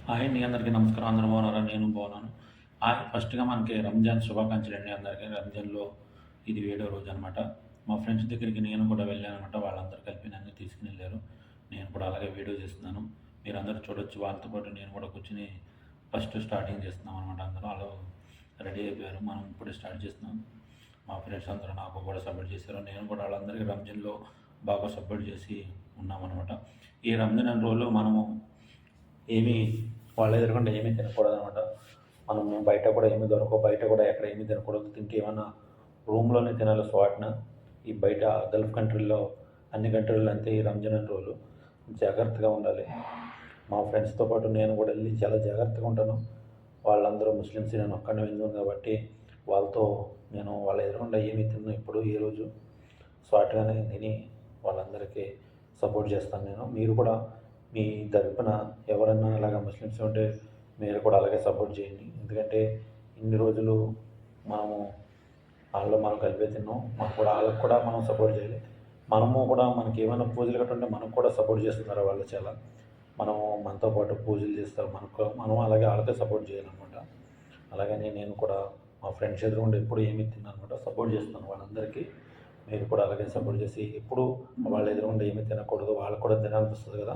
Hi అండి, అందరికీ నమస్కారం. అందరూ బాగున్నారా? నేను బాగున్నాను. ఫస్ట్‌గా మనకి రంజాన్ శుభాకాంక్షలండి అందరికీ. రంజాన్‌లో ఇది ఏడో రోజు అనమాట. మా ఫ్రెండ్స్ దగ్గరికి నేను కూడా వెళ్ళాననమాట. వాళ్ళందరూ కలిపి నన్ను తీసుకొనెళ్లారు. నేను కూడా అలాగే వీడియో చేస్తున్నాను. మీరందరూ చూడొచ్చు. వాళ్ళతో పాటు నేను కూడా కూర్చొని ఫస్ట్ స్టార్టింగ్ చేస్తున్నాం అనమాట. అందరూ ఆళ్ళు రెడీ అయిపోయారు. మనం ఇప్పుడే స్టార్ట్ చేస్తున్నాం. మా ఫ్రెండ్స్ అందరూ నాకు కూడా సపోర్ట్ చేశారు. నేను కూడా వాళ్ళందరికీ రంజాన్‌లో బాగా సపోర్ట్ చేసి ఉన్నామనమాట. ఈ రంజాన్ అన్ని రోజులు మనము ఏమీ వాళ్ళ ఎదురుగుండా ఏమీ తినకూడదనమాట. మనము బయట కూడా ఏమీ దొరకవు. బయట కూడా ఎక్కడ ఏమీ తినకూడదు. తింటే ఏమన్నా రూమ్‌లోనే తినాలి స్వాట్‌న. ఈ బయట గల్ఫ్ కంట్రీల్లో అన్ని కంట్రీల్లో అంతే ఈ రంజాన్ రోజులు జాగ్రత్తగా ఉండాలి. మా ఫ్రెండ్స్‌తో పాటు నేను కూడా వెళ్ళి చాలా జాగ్రత్తగా ఉంటాను. వాళ్ళందరూ ముస్లిమ్స్, నేను ఒక్కడినే హిందువుని కాబట్టి వాళ్ళతో నేను వాళ్ళ ఎదురుగుండా ఏమీ తినను ఎప్పుడు ఏ రోజు. స్వాట్‌గానే తిని వాళ్ళందరికీ సపోర్ట్ చేస్తాను నేను. మీరు కూడా మీ తరపున ఎవరన్నా అలాగా ముస్లిమ్స్ ఉంటే మీరు కూడా అలాగే సపోర్ట్ చేయండి. ఎందుకంటే ఇన్ని రోజులు మనము వాళ్ళలో మనం కలిపే తిన్నాం. మనం కూడా వాళ్ళకి కూడా మనం సపోర్ట్ చేయాలి. మనము కూడా మనకి ఏమైనా పూజలు గట్రా ఉంటే మనకు కూడా సపోర్ట్ చేస్తున్నారు వాళ్ళు చాలా. మనము మనతో పాటు పూజలు చేస్తారు. మనం అలాగే వాళ్ళకే సపోర్ట్ చేయాలనమాట. అలాగని నేను కూడా మా ఫ్రెండ్స్ ఎదురుగుండా ఎప్పుడు ఏమీ తిననమాట. సపోర్ట్ చేస్తున్నాను వాళ్ళందరికీ. మీరు కూడా అలాగే సపోర్ట్ చేసి ఎప్పుడు వాళ్ళ ఎదురుగుండా ఏమీ తినకూడదు. వాళ్ళకి కూడా తినాలనిపిస్తుంది కదా!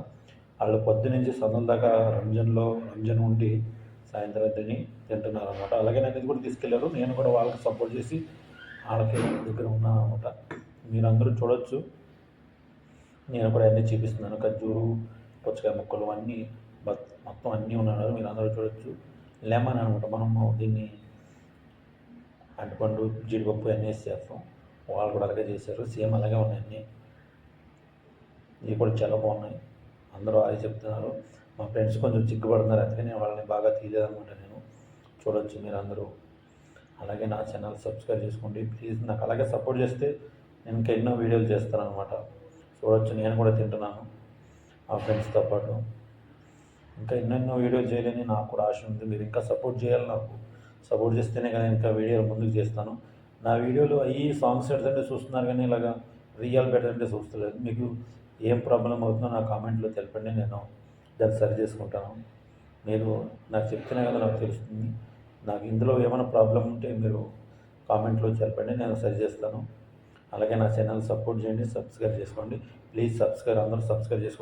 వాళ్ళు పొద్దునుంచి సందుల దాకా రంజాన్ ఉండి సాయంత్రం తింటున్నారనమాట. అలాగే నన్ను ఇది కూడా తీసుకెళ్లారు. నేను కూడా వాళ్ళకి సపోర్ట్ చేసి వాళ్ళకి దగ్గర ఉన్నాననమాట. మీరందరూ చూడొచ్చు. నేను కూడా అన్నీ చూపిస్తున్నాను. ఖర్జూరు, పుచ్చకాయ ముక్కలు అన్నీ మొత్తం అన్నీ ఉన్నారు. మీరందరూ చూడొచ్చు. లెమన్ అనమాట. మనము దీన్ని అరటిపండు, జీడిపప్పు అన్నీ వేసి చేస్తాం. వాళ్ళు కూడా అలాగే చేశారు. సేమ్ అలాగే ఉన్నాయి అన్నీ. ఇవి కూడా చాలా బాగున్నాయి. అందరూ హాయ్ చెప్తున్నారు. మా ఫ్రెండ్స్ కొంచెం సిగ్గుపడుతున్నారు. అందుకే నేను వాళ్ళని బాగా తీయలేదనమాట నేను. చూడొచ్చు మీరందరూ. అలాగే నా ఛానల్ సబ్స్క్రైబ్ చేసుకోండి ప్లీజ్. నాకు అలాగే సపోర్ట్ చేస్తే నేను ఇంకా ఎన్నో వీడియోలు చేస్తాననమాట. చూడొచ్చు నేను కూడా తింటున్నాను మా ఫ్రెండ్స్తో పాటు. ఇంకా ఎన్నెన్నో వీడియోలు చేయాలని నాకు కూడా ఆశ ఉంది. మీరు ఇంకా సపోర్ట్ చేయాలి నాకు. సపోర్ట్ చేస్తేనే కదా ఇంకా వీడియోలు ముందుకు చేస్తాను. నా వీడియోలు అయ్యి సాంగ్స్ పెడుతుంటే చూస్తున్నారు కానీ ఇలాగా రియల్ పెడుతుంటే చూస్తలేదు. మీకు ఏం ప్రాబ్లం అవుతుందో నా కామెంట్లో తెలపండి. నేను దాన్ని సరి చేసుకుంటాను. మీరు నాకు చెప్తేనే కదా నాకు తెలుస్తుంది. నాకు ఇందులో ఏమైనా ప్రాబ్లం ఉంటే మీరు కామెంట్లో తెలపండి, నేను సరి చేస్తాను. అలాగే నా ఛానల్ సపోర్ట్ చేయండి, సబ్స్క్రైబ్ చేసుకోండి ప్లీజ్. అందరూ సబ్స్క్రైబ్ చేసుకోండి.